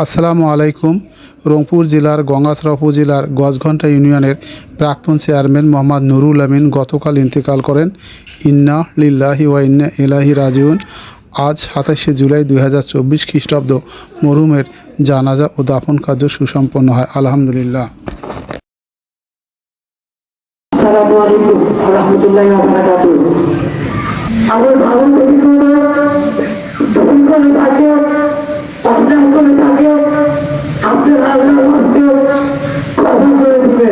আসসালামু আলাইকুম। রংপুর জেলার গঙ্গাছড়া উপজেলার গজঘণ্টা ইউনিয়নের প্রাক্তন চেয়ারম্যান মোহাম্মদ নুরুল আমিন গতকাল ইন্তেকাল করেন। ইন্না লিল্লাহি ওয়া ইন্না ইলাইহি রাজিউন। আজ ২৭শে জুলাই ২০২৪ খ্রিস্টাব্দ মরহুমের জানাজা ও দাফন কার্য সুসম্পন্ন হয়। আলহামদুলিল্লাহ। আসসালামু আলাইকুম ওয়া রাহমাতুল্লাহি ওয়া বারাকাতুহু। আমার ভালো যদি কোনো ভুল করে থাকে, অন্যায় করে থাকে, আপনার আল্লাহর হস্তে ক্ষমা করে দিবে।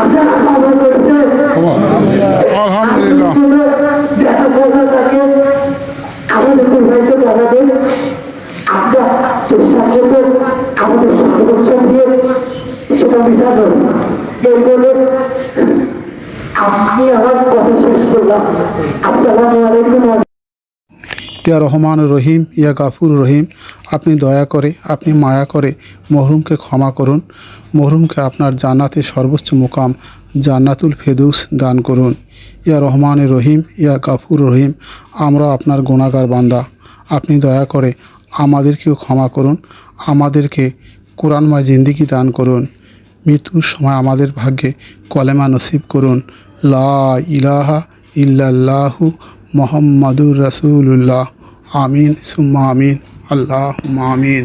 আপনারা ক্ষমা করছে, আলহামদুলিল্লাহ। যারা বলা থাকে আমাদের দুর্ভাগ্য জানাবেন। আমরা চেষ্টা করবো আমাদের সর্বোচ্চ দিয়ে সেটা মেটানোর। এই বলে আমি আমার কথা শেষ করলাম। আসসালামু আলাইকুম। ইয়া রহমান রহিম, ইয়া গাফুর রহিম, আপনি দয়া করে, আপনি মায়া করে মরহুমকে ক্ষমা করুন। মরহুমকে আপনার জান্নাতে সর্বোচ্চ মুকাম জান্নাতুল ফেরদৌস দান করুন। ইয়া রহমান রহিম, ইয়া গাফুর রহিম, আমরা আপনার গুনাহগার বান্দা, আপনি দয়া করে আমাদেরকেও ক্ষমা করুন। আমাদেরকে কোরআনময় জিন্দেগি দান করুন। মৃত্যুর সময় আমাদের ভাগ্যে কলেমা নসিব করুন। লা ইলাহা ইল্লাল্লাহু মুহাম্মাদুর রাসূলুল্লাহ। আমিন সুম্মা আমিন। আল্লাহুম্মা আমিন।